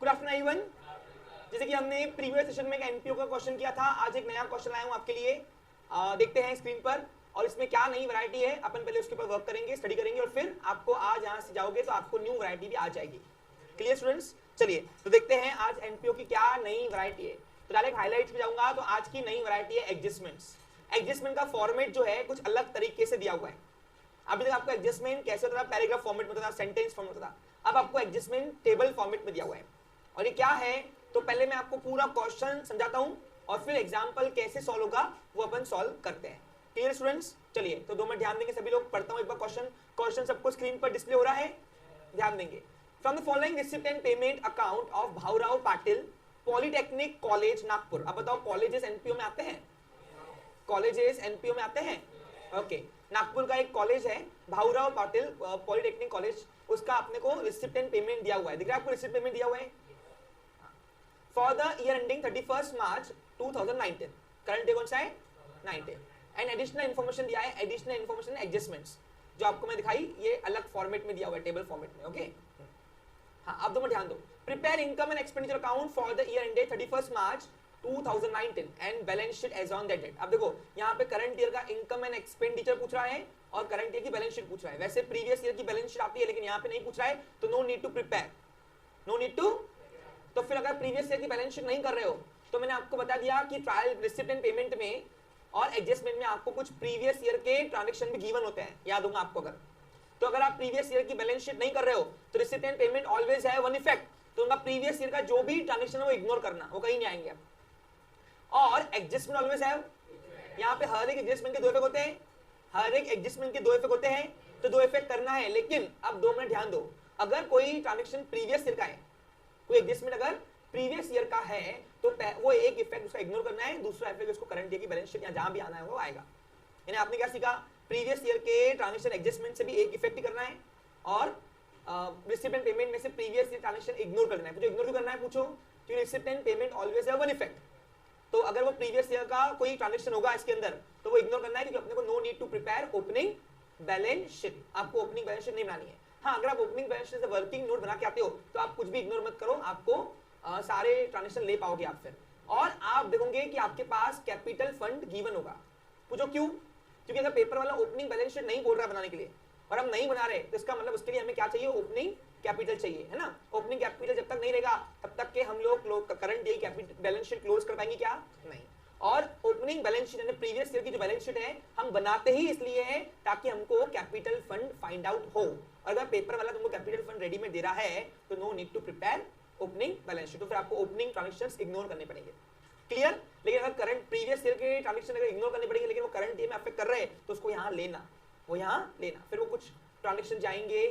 Good afternoon everyone. जैसे कि हमने प्रीवियस सेशन में एक एनपीओ का क्वेश्चन किया था, आज एक नया क्वेश्चन लाया हूं आपके लिए। देखते हैं स्क्रीन पर और इसमें क्या नई वैरायटी है। अपन पहले उसके ऊपर वर्क करेंगे, स्टडी करेंगे और फिर आपको आज यहाँ से जाओगे तो आपको न्यू वैरायटी भी आ जाएगी। Clear students? चलिए तो देखते हैं आज एनपीओ की क्या नई वैरायटी है। तो डायरेक्ट हाईलाइट्स पे जाऊंगा तो आज की नई वैरायटी है एडजस्टमेंट्स। एडजस्टमेंट का फॉर्मेट जो है कुछ अलग तरीके से दिया हुआ है। अभी तक आपको एडजस्टमेंट कैसे होता था, पैराग्राफ फॉर्मेट में होता था, सेंटेंस फॉर्मेट होता था। अब आपको एडजस्टमेंट टेबल फॉर्मेट में दिया हुआ है। और ये क्या है तो पहले मैं आपको पूरा क्वेश्चन समझाता हूं और फिर एग्जांपल कैसे सॉल्व होगा वो अपन सॉल्व करते हैं। Clear students? चलिए तो 2 मिनट ध्यान देंगे सभी लोग। पढ़ता हूं एक बार क्वेश्चन सबको स्क्रीन पर डिस्प्ले हो रहा है, ध्यान देंगे। From the following receipt and payment account of Bhaurao Patil polytechnic college Nagpur. अब बताओ कॉलेजेस एनपीओ में आते हैं? कॉलेजेस एनपीओ में आते हैं? ओके, नागपुर का एक कॉलेज है भाऊराव पाटिल पॉलिटेक्निक कॉलेज, उसका अपने को रिसिप्ट एंड पेमेंट दिया हुआ है। दिख रहा है आपको रिसिप्ट पेमेंट दिया हुआ है for the year ending 31 March 2019। Current day कौन सा है? 19। एंड एडिशनल इन्फॉर्मेशन दिया है, एडिशनल इन्फॉर्मेशन एडजस्टमेंट्स जो आपको मैं दिखाई ये अलग फॉर्मेट में दिया हुआ है, टेबल फॉर्मेट में। ओके हाँ, अब तो ध्यान दो। Prepare income and expenditure account for the year ended 31 March 2019 and balance sheet as on that date. अब देखो यहाँ पे करंट ईयर का इनकम एंड एक्सपेंडिचर पूछ रहा है और करंट ईयर की बैलेंस शीट पूछ रहा है। वैसे प्रीवियस ईयर की बैलेंस शीट आती है लेकिन यहाँ पे नहीं पूछ रहा है, तो no need to prepare, no need to. तो फिर अगर प्रीवियस ईयर की बैलेंस शीट नहीं कर रहे हो तो मैंने आपको बता दिया कि ट्रायल रिसिप्ट एंड पेमेंट में और एडजस्टमेंट में आपको कुछ प्रीवियस ईयर के ट्रांजेक्शन भी गिवन होते हैं, याद होगा आपको। अगर आप प्रीवियस ईयर की बैलेंस शीट नहीं कर रहे हो तो रिसिप्ट एंड पेमेंट ऑलवेज है वन इफेक्ट, तो उनका प्रीवियस ईयर का जो भी ट्रांजेक्शन है वो इग्नोर करना, वो कहीं नहीं आएंगे आप। और एडजस्टमेंट ऑलवेज है, यहाँ पे हर एक एडजस्टमेंट के 2 इफेक्ट होते हैं, हर एक एडजस्टमेंट के 2 इफेक्ट होते हैं, तो 2 इफेक्ट करना है। लेकिन अब 2 मिनट ध्यान दो, अगर कोई ट्रांजेक्शन प्रीवियस ईयर का है, कोई एडजस्टमेंट अगर प्रीवियस ईयर का है तो वो एक इफेक्ट उसका इग्नोर करना है, दूसरा इफेक्ट उसको करंट ईयर की बैलेंस शीट या जहां भी आना है वो आएगा। यानी आपने क्या सीखा? प्रीवियस ईयर के ट्रांजेक्शन एडजस्टमेंट से भी एक इफेक्ट ही करना है और रिसिप्ट एंड पेमेंट में से प्रीवियस ईयर ट्रांजेक्शन इग्नोर करना है। पूछो इग्नोर क्यों करना है? पूछो क्योंकि रिसिप्ट एंड पेमेंट ऑलवेज है वन इफेक्ट, तो अगर वो प्रीवियस ईयर का कोई ट्रांजेक्शन होगा इसके अंदर तो वो इग्नोर करना है, क्योंकि अपने को no need to prepare opening balance sheet. आपको ओपनिंग बैलेंस शीट नहीं बनानी है। हाँ, अगर आप ओपनिंग बैलेंस शीट से वर्किंग नोट बना के आते हो तो आप कुछ भी इग्नोर मत करो, आपको सारे ट्रांजेक्शन ले पाओगे आप फिर। और आप देखोगे कि आपके पास कैपिटल फंड गिवन होगा। पूछो क्यों? क्योंकि अगर पेपर वाला ओपनिंग बैलेंस शीट नहीं बोल रहा बनाने के लिए और हम नहीं बना रहे तो इसका मतलब उसके लिए हमें क्या चाहिए? ओपनिंग कैपिटल चाहिए, है ना। ओपनिंग कैपिटल जब तक नहीं रहेगा तब तक के हम लोग current day capital balance sheet close कर पाएंगे क्या? नहीं। और ओपनिंग बैलेंस शीट यानी प्रीवियस ईयर की जो बैलेंस शीट है हम बनाते ही इसलिए है ताकि हमको कैपिटल फंड फाइंड आउट हो। अगर पेपर वाला तुमको कैपिटल फंड रेडीमेड दे रहा है तो no need to prepare opening balance sheet, तो फिर आपको ओपनिंग ट्रांजेक्शंस इग्नोर करने पड़ेंगे। क्लियर? लेकिन अगर करंट प्रीवियस ईयर के ट्रांजेक्शन अगर इग्नोर करने पड़ेंगे लेकिन वो करंट ईयर में अफेक्ट कर रहे हैं तो उसको यहाँ लेना, वो यहाँ लेना। फिर वो कुछ ट्रांजेक्शन जाएंगे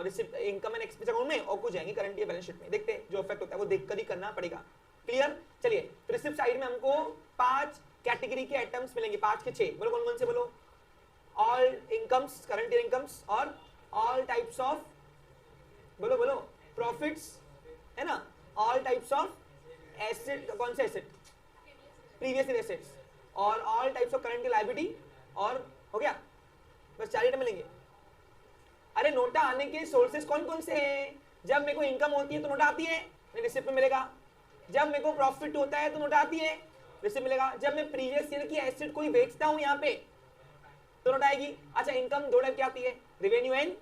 receipt income and expense account में और कुछ जाएंगे करंट ईयर बैलेंस शीट में। देखते हैं जो इफेक्ट होता है वो देखकर ही करना पड़ेगा। क्लियर? चलिए तो रिसिप्ट साइड में हमको 5 कैटेगरी के आइटम्स मिलेंगे, 5 के 6। बोलो कौन कौन से? बोलो all incomes, current year incomes और ऑल टाइप्स ऑफ, बोलो बोलो, प्रॉफिट्स, है ना। ऑल टाइप्स ऑफ एसेट, कौन से एसेट? Previous year assets. और all types of current liability, और हो गया बस 4 आइटम मिलेंगे। अरे नोटा आने के सोर्सेस कौन कौन से हैं? जब मेरे को इनकम होती है तो नोटा आती है, रिसिप्ट में मिलेगा। जब मेरे को प्रॉफिट होता है तो नोटा आती है, रिसिप्ट मिलेगा। जब मैं प्रीवियस ईयर की एसेट कोई बेचता हूं यहाँ पे तो नोट आएगी। अच्छा इनकम 2 टाइप की आती है, रेवेन्यू एंड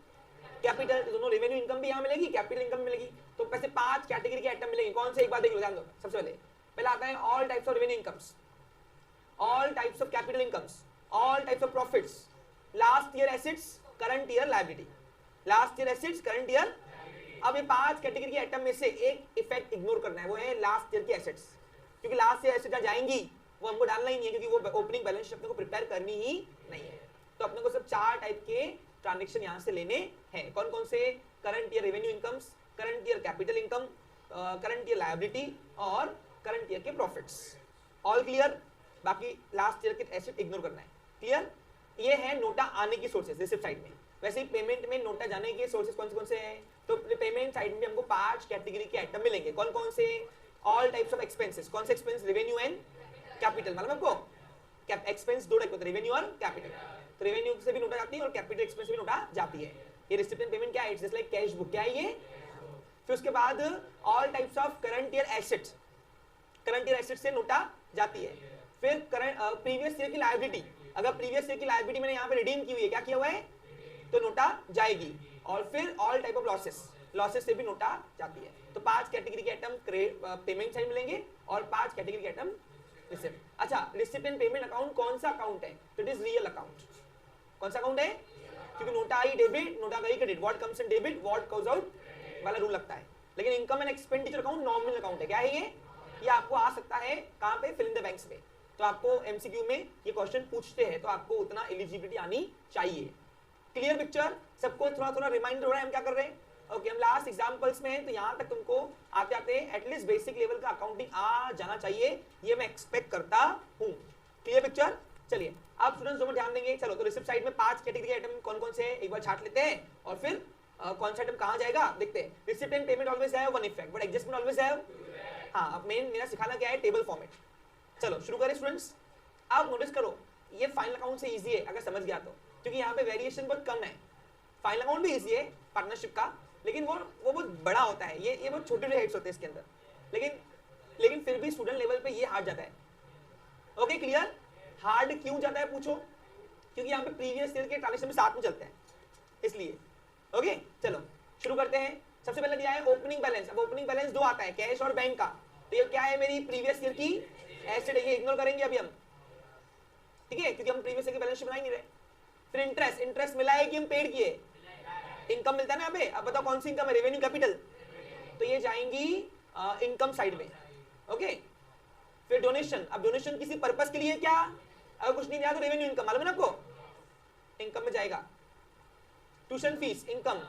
कैपिटल। दोनों रेवेन्यू इनकम भी यहाँ मिलेगी, कैपिटल इनकम मिलेगी। तो वैसे 5 कैटेगरी के आइटम मिलेंगे। कौन से? एक बार देख लो, ध्यान दो। सबसे पहले आता है all types of revenue incomes, all types of capital incomes, all types of profits, last year assets, current year liability. Last year assets, current year. अब ये 5 कैटेगरी के आइटम में से एक इफेक्ट इग्नोर करना है, वो है लास्ट ईयर की एसेट्स, क्योंकि लास्ट ईयर एसेट जाएंगी वो हमको डालना ही नहीं है, क्योंकि वो ओपनिंग बैलेंस शीट अपने को प्रिपेयर करनी ही नहीं है। तो अपने को सिर्फ 4 टाइप के ट्रांजेक्शन यहाँ से लेने हैं। कौन कौन से? Current year revenue incomes, current year capital income, current year liability और करंट ईयर के प्रॉफिट्स। All clear? बाकी लास्ट ईयर के एसेट इग्नोर करना है। क्लियर? ये है नोटा आने की सोर्सेस रिसिप्ट साइड में। वैसे ही पेमेंट में नोटा जाने के सोर्सेस कौन से हैं? तो पेमेंट साइड में हमको 5 कैटेगरी के आइटम मिलेंगे। कौन कौन से? All types of expenses. कौन से एक्सपेंस? Revenue and capital. मालूम आपको? एक्सपेंस 2 टाइप होते हैं, रेवेन्यू और कैपिटल। तो रेवेन्यू से भी नोटा जाती है और कैपिटल एक्सपेंस से भी नोटा जाती है। ये रिसिप्ट एंड पेमेंट क्या है? It's just like cash book. क्या है ये? फिर उसके बाद all types of current year assets, current year asset से नोटा जाती है। फिर करंट प्रीवियस ईयर की लायबिलिटी, अगर प्रीवियस ईयर की लायबिलिटी मैंने यहाँ पे रिडीम की हुई है, क्या किया हुआ है, तो नोटा जाएगी। और फिर all type of losses, losses से भी नोटा जाती है। तो 5 कैटेगरी के आइटम पेमेंट साइड मिलेंगे और 5 कैटेगरी के आइटम रिसिप्ट। अच्छा, रिसिप्ट एंड पेमेंट अकाउंट कौन सा अकाउंट है, तो इट इज रियल अकाउंट। कौन सा अकाउंट है, क्योंकि नोटा आई डेबिट, नोटा गई credit, what comes in debit what goes out वाला रूल लगता है। लेकिन income and expenditure account nominal account है। क्या है ये आपको आ सकता है कहां पे, फिल इन द बैंक्स पे। तो आपको एमसीक्यू में ये क्वेश्चन पूछते हैं, तो आपको उतना एलिजिबिलिटी आनी चाहिए। क्लियर पिक्चर, सबको थोड़ा थोड़ा रिमाइंडर हो रहा है हम क्या कर रहे हैं। ओके, हम लास्ट एग्जांपल्स में हैं, तो यहां तक तुमको आते आते एटलीस्ट बेसिक लेवल का अकाउंटिंग आ जाना चाहिए, ये मैं एक्सपेक्ट करता हूं। क्लियर पिक्चर, चलिए आप स्टूडेंट्स दोनों ध्यान देंगे। चलो, तो रिसिप्ट साइड में 5 कैटेगरी आइटम कौन कौन से हैं एक बार छाट लेते हैं, और फिर कौन सा आइटम कहां जाएगा देखते हैं। Receipt and payment always have one effect but adjustment always have, हाँ अब मेन मेरा सिखाना क्या है, टेबल फॉर्मेट। चलो शुरू करें स्टूडेंट्स। आप नोटिस करो ये फाइनल अकाउंट से इजी है अगर समझ गया तो, क्योंकि यहाँ पे वेरिएशन बहुत कम है। फाइनल अकाउंट भी इजी है पार्टनरशिप का, लेकिन वो बहुत बड़ा होता है, ये बहुत छोटे छोटे हेड्स होते हैं इसके अंदर, लेकिन फिर भी स्टूडेंट लेवल पे ये हार्ड जाता है। ओके क्लियर, हार्ड क्यों जाता है पूछो, क्योंकि यहाँ पे प्रीवियस ईयर के ट्रांजेक्शन में साथ में चलते हैं इसलिए। ओके चलो शुरू करते हैं। सबसे पहले दिया है ओपनिंग बैलेंस। अब ओपनिंग बैलेंस दो आता है, कैश और बैंक का। तो ये क्या है, मेरी प्रीवियस ईयर की एसेट है, ये इग्नोर करेंगे अभी हम, ठीक है, क्योंकि हम प्रीवियस ईयर की बैलेंस शीट बना ही नहीं रहे। फिर इंटरेस्ट, इंटरेस्ट मिला है कि हम पेड किए, इनकम मिलता है ना यहाँ पे। अब बताओ कौन सी इनकम है, रेवेन्यू कैपिटल, तो ये जाएंगी इनकम साइड में। ओके, फिर डोनेशन, अब डोनेशन किसी पर्पस के लिए क्या, अगर कुछ नहीं दिया तो रेवेन्यू इनकम, मालूम है ना आपको, इनकम में जाएगा। Tuition fees income,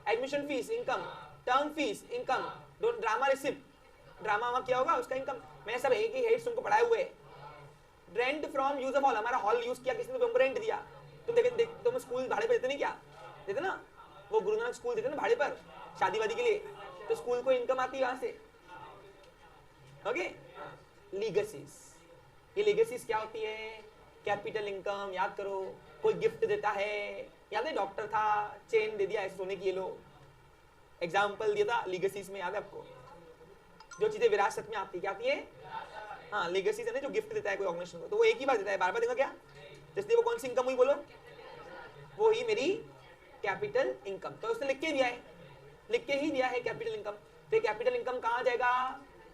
admission fees income, term fees income, drama receipt, drama वहां क्या होगा उसका इनकम। मैंने सब एक ही हेड्स तुमको पढ़ाए हुए। Rent from use of hall, हमारा हॉल यूज किया किसी ने, तुमको रेंट दिया, तुम देखे तुम स्कूल भाड़े पे देते नहीं, क्या देते ना, वो गुरु नानक स्कूल देते ना भाड़े पर शादी वादी के लिए, तो स्कूल को इनकम आती है वहां से। ओके, लीगेसीज, ये लीगेसीज क्या होती है, कैपिटल इनकम, याद करो। कोई गिफ्ट देता है, याद है डॉक्टर था, चेन दे दिया ऐसे सोने की, ये लो एग्जाम्पल दिया था लीगेसीज में, याद है आपको। जो चीजें विरासत में आती है, क्या आती है, हाँ लीगेसीज है ना, जो गिफ्ट देता है कोई ऑर्गेनाइजेशन को, तो वो एक ही बार देता है, बार बार देगा क्या, इसलिए वो कौन सी इनकम हुई बोलो, वो ही मेरी कैपिटल इनकम। तो उसने लिख के दिया है, लिख के ही दिया है कैपिटल इनकम। तो कैपिटल इनकम कहाँ जाएगा,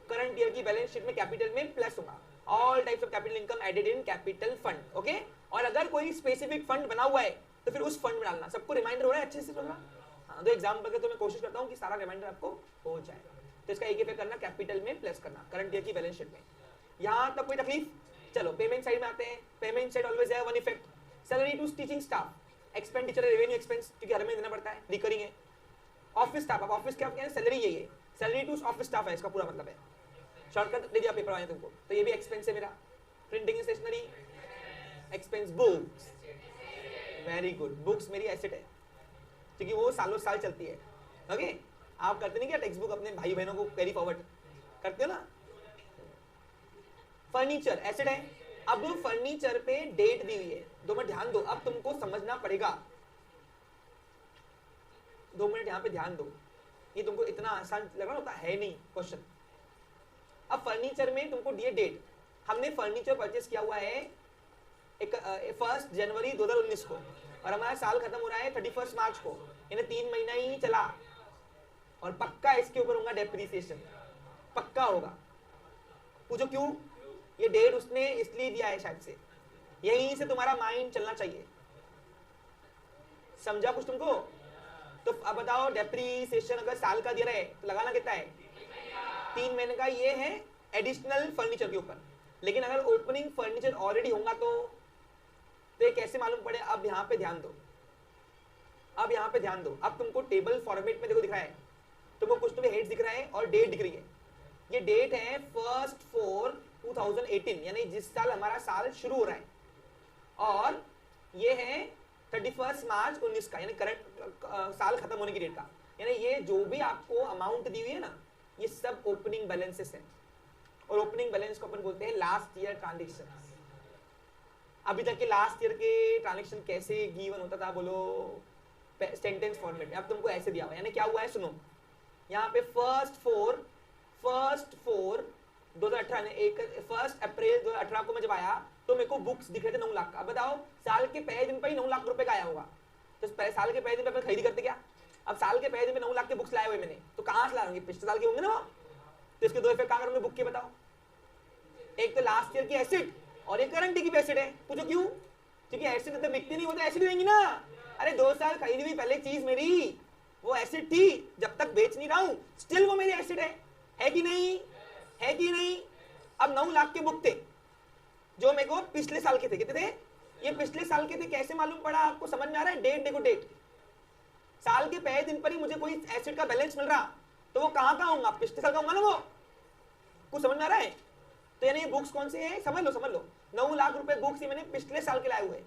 करंट ईयर की बैलेंस शीट में कैपिटल में प्लस होगा। All types of capital income added in capital fund. Okay, और अगर कोई स्पेसिफिक फंड बना हुआ है तो फिर उस फंड में डालना। सबको रिमाइंडर हो रहा है अच्छे से चलना, हाँ, तो एग्जाम्पल के तो मैं कोशिश करता हूँ कि सारा रिमाइंडर आपको हो जाए। तो इसका एक इफेक्ट करना, कैपिटल में प्लस करना करंट ईयर की बैलेंस शीट में। यहाँ तक कोई तकलीफ, चलो पेमेंट साइड में आते हैं। पेमेंट साइड ऑलवेज है one effect, salary to teaching staff, expenditure revenue expense, क्योंकि हर महीने देना पड़ता है, रिकरिंग है। ऑफिस स्टाफ, अब ऑफिस क्या है, सैलरी यही है, सैलरी टू ऑफिस स्टाफ है, इसका पूरा मतलब है। शॉर्टकट दे दिया पेपर आए तुमको, तो ये भी एक्सपेंस है मेरा। Printing stationery expense, books, very good, books मेरी एसेट है, क्योंकि वो सालों साल चलती है। ओके, आप करते नहीं क्या टेक्स्ट बुक अपने भाई बहनों को कैरी फॉरवर्ड करते हो ना। फर्नीचर एसेट है। अब फर्नीचर पे डेट दी हुई है, 2 मिनट ध्यान दो, अब तुमको समझना पड़ेगा, 2 मिनट यहाँ पे ध्यान दो, ये तुमको इतना आसान लग रहा होता है नहीं क्वेश्चन। अब फर्नीचर में तुमको दिए डेट, हमने फर्नीचर परचेस किया हुआ है 1 जनवरी 2019 को, और हमारा साल खत्म हो रहा है 31 मार्च को, यानी 3 महीना ही चला, और पक्का इसके ऊपर होगा डेप्रिसिएशन, पक्का होगा। पूछो क्यों, ये डेट उसने इसलिए दिया है शायद से, यहीं से तुम्हारा माइंड चलना चाहिए, समझा कुछ तुमको। तो अब बताओ डेप्रिसिएशन अगर साल का दे रहा है तो लगाना कितना है, 3 महीने का, ये है एडिशनल फर्नीचर के ऊपर। लेकिन अगर ओपनिंग फर्नीचर ऑलरेडी होगा तो ये कैसे मालूम पड़े। अब यहाँ पे ध्यान दो, अब यहाँ पे ध्यान दो, अब तुमको टेबल फॉर्मेट में देखो दिख रहा है, तुमको कुछ तो भी हेड दिख रहा है और डेट दिख रही है। ये डेट है 1 4 2018, यानी जिस साल हमारा साल शुरू हो रहा है, और ये है 31 मार्च 19 का, यानी करंट साल खत्म होने की डेट का। यानी ये जो भी आपको अमाउंट दी हुई है ना, ये सब ओपनिंग बैलेंसेस हैं, और ओपनिंग बैलेंस को अपन बोलते हैं लास्ट ईयर ट्रांजेक्शन। अभी तक के लास्ट ईयर के ट्रांजेक्शन कैसे गिवन होता था बोलो, सेंटेंस फॉर्मेट में। अब तुमको ऐसे दिया हुआ है, यानी क्या हुआ है सुनो, यहाँ पे फर्स्ट फोर 2018 एक 1 अप्रैल 2018 को मैं जब आया तो मेरे को बुक्स दिख रहे थे 9 लाख का। अब बताओ साल के पहले दिन पर ही 9 लाख रुपए का आया होगा, तो साल के पहले दिन पे अपन खरीदी करते क्या? अब साल के पहले दिन में 9 लाख के बुक्स लाए हुए मैंने, तो कहाँ से लाएंगे? पिछले साल के होंगे ना वो। तो इसके दो इफेक्ट कहाँ करूंगे बुक के? बताओ। एक तो लास्ट ईयर की एसिड और एक करंट ईयर की एसिड है। पूछो क्यों? क्योंकि एसिड तो बिकती नहीं होता, एसिड देंगी ना। अरे 2 साल खरीदी हुई पहले चीज मेरी वो एसिड थी, जब तक बेच नहीं रहा हूं स्टिल वो मेरी एसिड है कि नहीं? है कि नहीं? अब 9 लाख के बुक थे जो मेरे को पिछले साल के थे। कितने थे? ये पिछले साल के थे। कैसे मालूम पड़ा आपको? समझ में आ रहा है? डेट देखो, डेट साल के पहले दिन पर ही मुझे कोई एसिड का बैलेंस मिल रहा, तो वो कहां का होगा? पिछले साल का होगा ना वो। कुछ समझ में आ रहा है? तो यानी ये बुक्स कौन से हैं? समझ लो 9 लाख रुपए बुक्स मैंने पिछले साल के लाए हुए।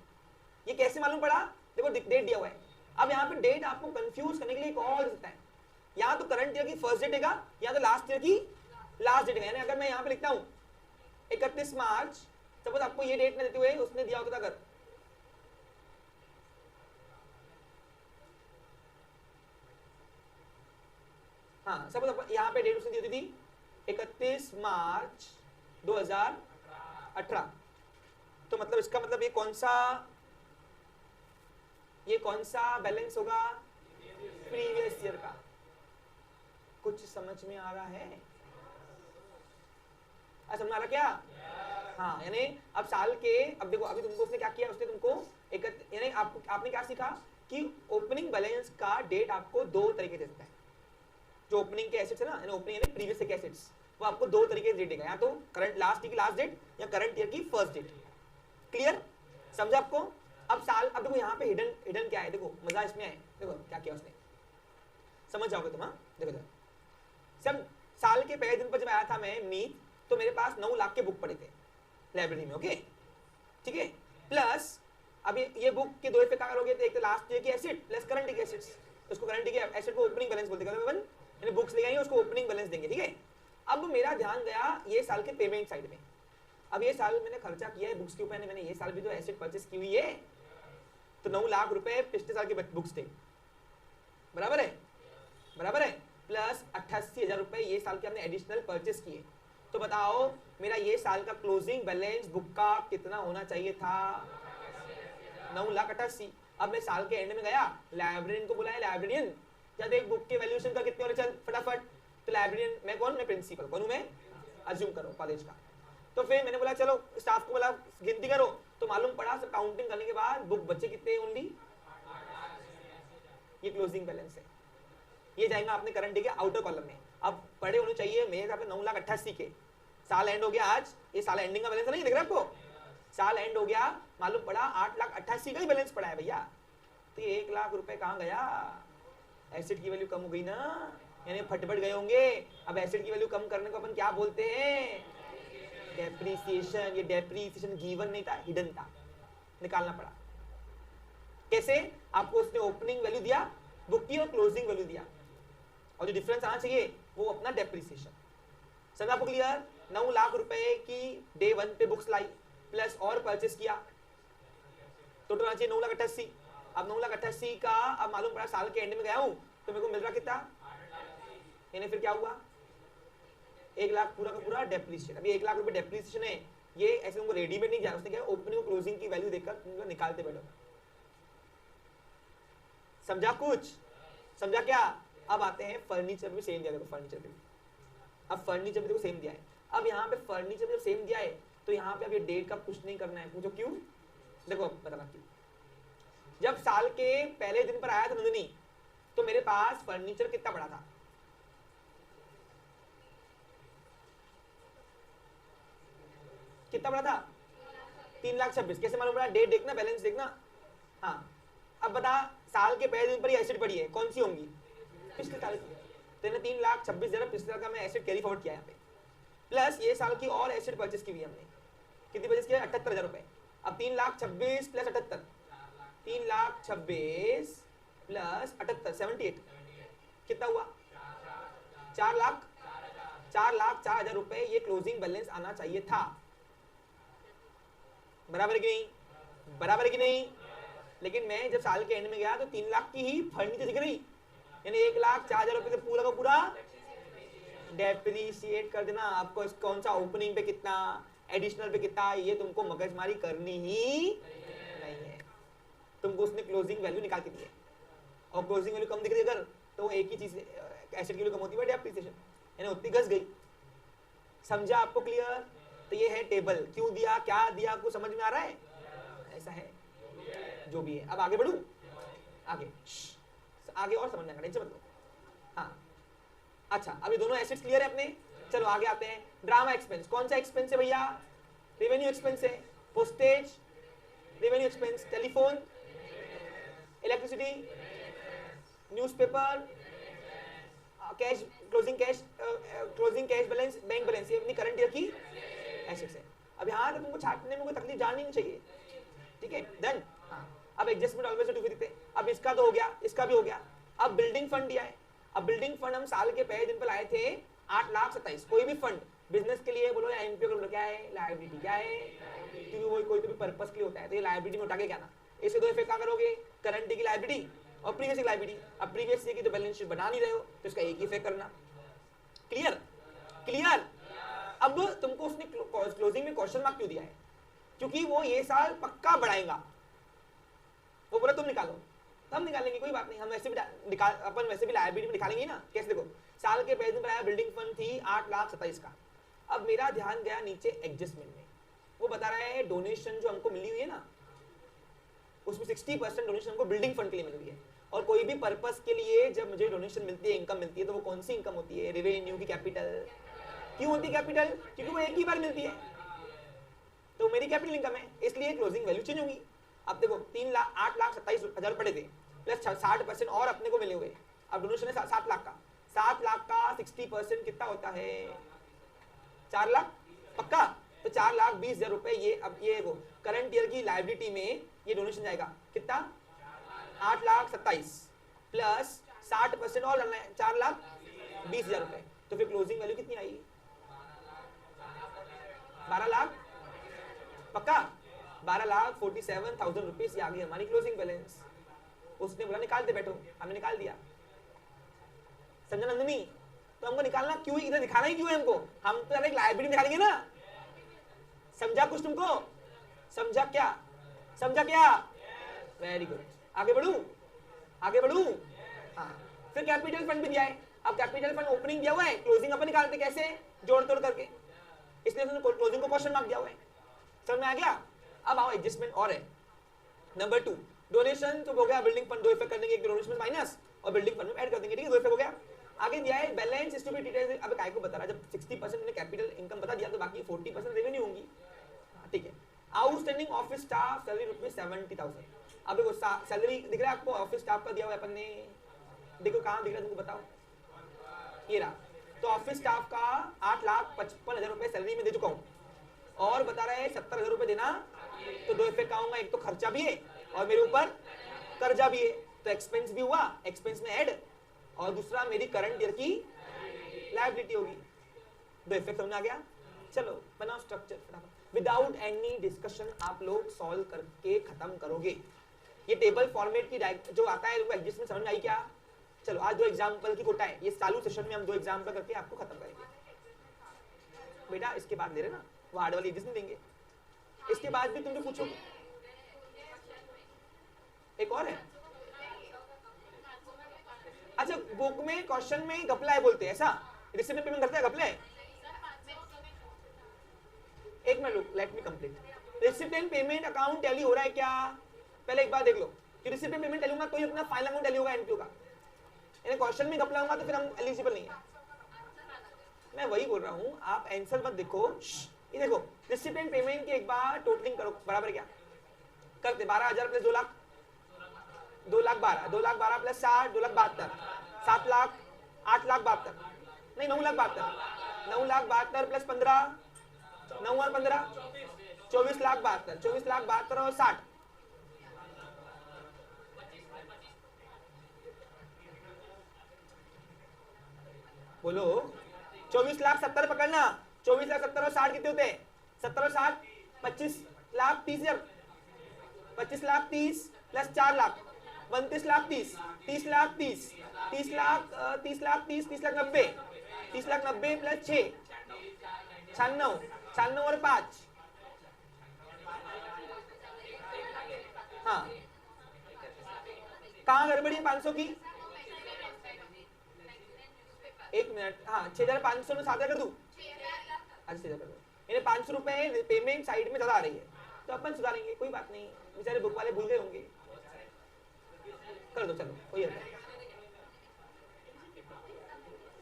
ये कैसे मालूम पड़ा? देखो डेट दिया हुआ है। अब यहाँ पे डेट आपको कंफ्यूज करने के लिए एक और दे सकता है। यहाँ तो करंट ईयर की फर्स्ट डेट देगा, यहाँ तो लास्ट ईयर की लास्ट डेट देगा। अगर मैं यहाँ पे लिखता हूँ 31 मार्च, सपोज आपको ये डेट न देते हुए उसने दिया होता था, अगर हाँ सपोज यहाँ पे डेट उसने दी होती थी 31 मार्च 2018, तो मतलब इसका मतलब ये कौन सा बैलेंस होगा? प्रीवियस ईयर का। कुछ समझ में आ रहा है? समझ आ रहा क्या? हाँ, यानी अब साल के, अब देखो अभी तुमको उसने क्या किया, उसने तुमको यानी आपने क्या सीखा कि ओपनिंग बैलेंस का डेट आपको 2 तरीके से देता है। जो ओपनिंग के एसेट्स है ना, यानी ओपनिंग यानी प्रीवियस के एसेट्स, वो आपको 2 तरीके से डेट देगा, या तो करंट लास्ट ईयर की लास्ट डेट या करंट ईयर की फर्स्ट डेट। क्लियर? समझा आपको? अब देखो यहाँ पे हिडन क्या है, देखो मजा इसमें है। देखो क्या किया उसने, समझ जाओगे तुम। हाँ देखो सब साल के पहले दिन पर जब आया था मैं मीत, तो मेरे पास 9 लाख के बुक पड़े थे लाइब्रेरी में। ओके ठीक है। प्लस अभी ये बुक के 2 इफेक्ट करोगे, तो एक तो लास्ट ईयर की एसेट प्लस करंट ईयर की एसेट्स। उसको करंट ईयर की एसेट को ओपनिंग बैलेंस बोलते हैं, बुक्स ले आएंगे उसको ओपनिंग बैलेंस देंगे। ठीक है। अब मेरा ध्यान गया ये साल के पेमेंट साइड में। अब ये साल मैंने खर्चा किया है बुक्स के ऊपर, मैंने ये साल भी तो एसेट परचेस की हुई है, तो 9 लाख रुपए पिछले साल के बुक्स थे, बराबर है? बराबर है। प्लस 88,000 रुपए ये साल के हमने एडिशनल परचेस किए। तो बताओ मेरा ये साल का क्लोजिंग बैलेंस बुक का कितना होना चाहिए था? 9,88,000। अब मैं साल के एंड में गया, लाइब्रेरियन को बुलाया, लाइब्रेरियन या देख बुक के वैल्यूएशन का कितने होने, चल फटाफट। तो लाइब्रेरियन मैं कौन? मैं प्रिंसिपल कौन हूं? मैं अज्यूम करो कॉलेज का। तो फिर मैंने बोला चलो स्टाफ को बोला गिनती करो, तो मालूम पड़ा सब काउंटिंग करने के बाद बुक बच्चे कितने? ओनली ये क्लोजिंग बैलेंस है। ये जाएगा अपने करंट डे के आउटर कॉलम में। अब पढ़े होने चाहिए मेरे हिसाब से 9,88,000 के। साल एंड हो गया आज, ये साल एंडिंग का बैलेंस नहीं दिख रहा आपको? साल एंड हो गया, मालूम पड़ा 8,88,000 का ही बैलेंस पड़ा है भैया। तो ये 1 लाख रुपए कहाँ गया? एसेट की वैल्यू कम हो गई ना, यानी फटफट गए होंगे। अब एसेट की वैल्यू कम करने को अपन क्या बोलते हैं? डेप्रीसिएशन। ये डेप्रीसिएशन गिवन नहीं था, हिडन था, निकालना पड़ा। कैसे? आपको उसने ओपनिंग वैल्यू दिया बुक की और क्लोजिंग वैल्यू दिया, और जो डिफरेंस आना चाहिए वो अपना डेप्रीसिएशन। समझ आपको क्लियर? 9 लाख रुपए की डे 1 पे बुक्स लाई, प्लस और परचेस किया, टोटल आना चाहिए 9,88,000। अब 9,88,000 का अब मालूम पड़ा साल के एंड में गया हूं तो मेरे को मिल रहा कितना? यानी फिर क्या हुआ? 1 लाख पूरा का पूरा डेप्रीसिएशन। अभी 1 लाख रुपए डेप्रीसिएशन है, ये ऐसे उनको रेडीमेड नहीं जा, उसने क्या ओपनिंग और क्लोजिंग की वैल्यू देकर निकालते बैठो। समझा? कुछ समझा क्या? अब आते हैं फर्नीचर भी सेम दिया, देखो फर्नीचर पे। अब फर्नीचर भी देखो सेम दिया है। अब यहाँ पे फर्नीचर जब सेम दिया है तो यहाँ पे अब ये डेट का कुछ नहीं करना है। पूछो क्यों? देखो बताना क्यों। जब साल के पहले दिन पर आया था नंदिनी, तो मेरे पास फर्नीचर कितना पड़ा था? कितना पड़ा था? 3,26,000। कैसे मालूम पड़ा? डेट देखना, बैलेंस देखना। हाँ अब बता, साल के पहले दिन पर ही एसेट पड़ी है, कौन सी होंगी? पिछले साल की। तो 3,26,000 पिछले साल का मैं एसेट कैरी फॉरवर्ड किया यहाँ पे, प्लस ये साल की और एसेट परचेस की हुई हमने। कितनी परचेस किया? 78,000 रुपए। अब 3,26,000 प्लस 78, 3,26,000 प्लस 78 78 कितना हुआ? 4,04,000 रुपए ये क्लोजिंग बैलेंस आना चाहिए था। बराबर है कि नहीं? बराबर है कि नहीं? लेकिन मैं जब साल के एंड में गया तो 3 लाख की ही फर्नीचर दिख रही, यानी 1,04,000 रुपए से पूरा का पूरा डेप्रिशिएट कर देना। आपको कौन सा ओपनिंग पे कितना, एडिशनल पे कितना, ये तुमको मगजमारी करनी ही नहीं है। तुमको उसने क्लोजिंग वैल्यू निकाल के दी है, और क्लोजिंग वैल्यू कम दिख रही है अगर, तो एक ही चीज एसेट की वैल्यू कम होती है, डेप्रिसिएशन यानी उतनी घस गई। समझा आपको क्लियर? तो ये है टेबल, क्यों दिया, क्या दिया, आपको समझ में आ रहा है? ऐसा है जो भी है। अब आगे बढ़ू, आगे और समझना, टेंशन मत लो। हाँ अच्छा, अभी दोनों एसेट्स क्लियर है अपने। चलो आगे आते हैं। ड्रामा एक्सपेंस, कौन सा एक्सपेंस है भैया? रेवेन्यू एक्सपेंस है। Postage revenue expense, telephone, electricity, newspaper, cash, closing cash balance, bank balance, ये अपनी करंट ईयर की एसेट्स है। अब यहाँ तक तुमको छाटने में कोई तकलीफ जाननी नहीं चाहिए, ठीक है? डन। अब एडजस्टमेंट ऑलवेज टू दिखते, अब इसका तो हो गया, इसका भी हो गया। अब बिल्डिंग फंड दिया है। अब बिल्डिंग फंड हम साल के पहले दिन पर लाए थे 8,27,000। कोई भी फंड बिजनेस के लिए बोलो या एनपीओ क्या है, लायबिलिटी क्या है, क्योंकि वो कोई तो भी पर्पस के लिए होता है, तो ये लायबिलिटी में उठा के क्या ना, इससे दो इफेक्ट क्या करोगे, करंट की लायबिलिटी और प्रीवियस की लायबिलिटी। अब प्रीवियस की तो बैलेंस शीट बना नहीं रहे हो, तो इसका एक ही इफेक्ट करना। Clear clear? अब तुमको उसने क्लोजिंग में क्वेश्चन मार्क क्यों दिया है? क्योंकि वो ये साल पक्का बढ़ाएगा। वो बोला तुम निकालो, हम निकालेंगे, कोई बात नहीं, हम वैसे भी अपन वैसे भी लायबिलिटी में निकालेंगे ना। कैसे? देखो, साल के पहले दिन पर आया बिल्डिंग फंड थी 8,27,000 का। अब मेरा ध्यान गया नीचे एडजस्टमेंट में, वो बता रहा है डोनेशन जो हमको मिली हुई है ना, उसमें 60% डोनेशन हमको बिल्डिंग फंड के लिए मिल रही है। और कोई भी पर्पस के लिए जब मुझे डोनेशन मिलती है, इनकम मिलती है, तो वो कौन सी इनकम होती है? रेवेन्यू की कैपिटल। क्यों होती है कैपिटल? क्योंकि वो एक ही बार मिलती है, तो मेरी कैपिटल इनकम है, इसलिए क्लोजिंग वैल्यू चेंज होगी। अब देखो 8,27,000 पड़े थे, प्लस 60% और अपने को मिले हुए। अब डोनेशन है 7 लाख का, 7 लाख का 60% कितना होता है? 4 लाख पक्का। तो 4,20,000 रुपए ये, अब ये देखो करंट ईयर की लायबिलिटी में ये डोनेशन जाएगा कितना? 8,27,000 प्लस 60% और 4,20,000 रुपए। तो फिर क्लोजिंग वैल्यू कितनी आई? 12 लाख पक्का। 12,47,000 रुपीज आ गई हमारी क्लोजिंग बैलेंस। उसने बोला निकाल दे बैठो, हमने निकाल दिया। समझा नंदिनी? तो हमको निकालना क्यों, इधर दिखाना ही क्यों है हमको? हम तो एक लायबिलिटी दिखाएंगे ना। समझा कुछ तुमको? समझा क्या? समझा क्या? Very good. आगे बढ़ू, आगे बढ़ू। हाँ, फिर कैपिटल फंड भी दिया है। अब कैपिटल फंड ओपनिंग दिया हुआ है, क्लोजिंग अपन निकालते कैसे? जोड़ तोड़ करके, इसलिए क्लोजिंग को क्वेश्चन मार्क दिया हुआ है। समझ में आ गया? अब आओ एडजस्टमेंट और है। नंबर 2 डोनेशन तो हो गया, बिल्डिंग फंड दो इफेक्ट कर देंगे, एक डोनेशन माइनस और बिल्डिंग फंड में ऐड कर देंगे, ठीक है? दो इफेक्ट हो गया। आगे दिया है balance is to be detailed. अब काय को बता रहा, जब 60% ने कैपिटल इनकम बता दिया तो बाकी 40% रेवेन्यू होंगी, ठीक है? Outstanding office staff salary ₹70,000। अब देखो सैलरी दिख रहा है आपको, ऑफिस स्टाफ का दिया हुआ है अपन ने, देखो कहाँ दिख रहा है तुमको बताओ, ये रहा। तो ऑफिस स्टाफ का 8,55,000 रुपए सैलरी में दे चुका हूँ, और बता रहा है 70,000 रुपए देना। तो दो इफेक्ट आऊंगा, एक तो खर्चा भी है और मेरे ऊपर कर्जा भी है, तो एक्सपेंस भी हुआ, एक्सपेंस में ऐड, और दूसरा मेरी करंट ईयर की लायबिलिटी होगी। दो इफेक्ट समझ आ गया? चलो बनाओ स्ट्रक्चर फटाफट, विदाउट एनी डिस्कशन आप लोग सॉल्व करके खत्म करोगे। ये टेबल फॉर्मेट की जो आता है वो एडजस्टमेंट समझ में आई क्या? चलो आज 2 एग्जांपल की कोटा है, ये चालू सेशन में हम 2 एग्जांपल करके आपको खत्म करेंगे। बेटा इसके बाद ले रहे ना, वो हार्ड वाली एडजस्टमेंट देंगे, इसके बाद भी तुमसे पूछोगे। एक और है, अच्छा बुक में क्वेश्चन में घपला है बोलते हैं, ऐसा? रिसिप्ट पेमेंट करता है घपला है? एक मिनट रुक, let me complete. Receipt payment account tally हो रहा है क्या? पहले एक बार देख लो कि रिसिप्ट पेमेंट टैली होगा, कोई अपना फाइनल अमाउंट टैली होगा एनपीओ का। यानी क्वेश्चन में घपला होगा तो फिर हम एलिजिबल नहीं है। मैं वही बोल रहा हूँ, आप आंसर मत देखो, ये देखो रिसिप्ट पेमेंट की एक बार टोटलिंग करो, बराबर क्या करते? 12,000 प्लस 2 लाख, 2,12,000, 2,12,000 प्लस 60, 2,72,000, 7 लाख, 8,72,000, नहीं 9,72,000, 9,72,000 प्लस 15, 9 और 15, 24,72,000, 24,72,000 और 60, बोलो 24,70,000 पकड़ना, 24,70,000 और 60 कितने होते हैं? 70 और 60 25,30,000, 25,30,000 प्लस 4 लाख 29 लाख 30, 30 लाख 30, 30 लाख 30 लाख 30, 30 लाख 90, 30 लाख 90 प्लस 6 96, 96 और 5, हाँ कहाँ गड़बड़ी है 500 की? एक मिनट, हाँ 6500 में 7000 कर दूं? अच्छा 6000 कर दूं। इन्हें 500 रुपए पेमेंट साइड में ज्यादा आ रही है, तो अपन सुधारेंगे, कोई बात नहीं, बेचारे बुक वाले भूल गए होंगे, कर दो चलो, कोई हर्ज नहीं,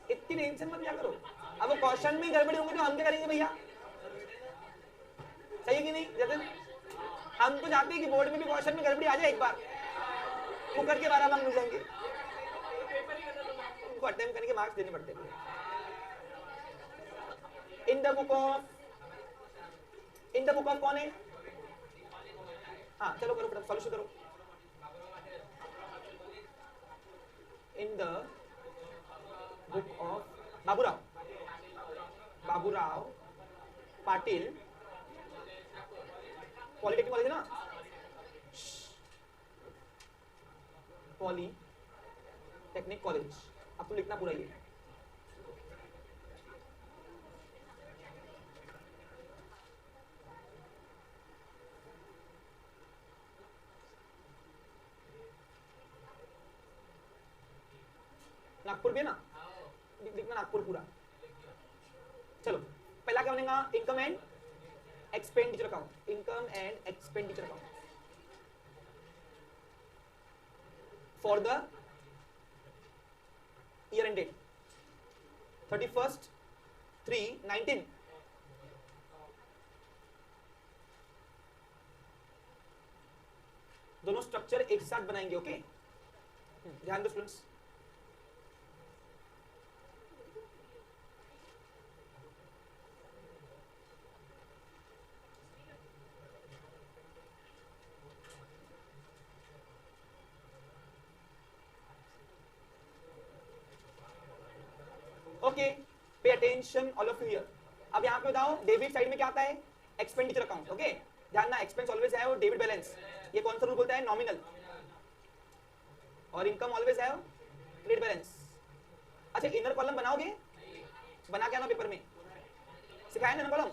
इतनी टेंशन मत लिया करो। अब वो क्वेश्चन में गड़बड़ी होंगे तो हम क्या करेंगे भैया, सही है कि नहीं जतिन? हम तो चाहते हैं कि बोर्ड में भी क्वेश्चन में गड़बड़ी आ जाए एक बार, वो करके 12 मार्क्स मिल जाएंगे, उनको अटेम्प्ट करने के मार्क्स देने पड़ते हैं। इन द बुक ऑफ कौन है? हाँ चलो करो फटाफट सॉल्यूशन करो। In the book of Baburao Patil polytechnic college है ना, पॉलिटेक्निक कॉलेज, अब तो लिखना पूरा ही है। नागपुर भी है ना, लिखना नागपुर पूरा। चलो पहला क्या बनेगा? Income and expenditure account, income and expenditure account for the year ended 31/3/19। दोनों स्ट्रक्चर एक साथ बनाएंगे, ओके? ध्यान दो students. Okay pay attention all of you here. अब यहाँ पे बताओ डेबिट साइड में क्या आता है? Expenditure account, okay? ध्यान ना, एक्सपेंस ऑलवेज है और डेबिट बैलेंस, ये कौन सा रूल बोलता है? नॉमिनल। और इनकम ऑलवेज है क्रेडिट बैलेंस। अच्छा इनर कॉलम बनाओगे? बना के आना पेपर में, सिखाया ना कॉलम?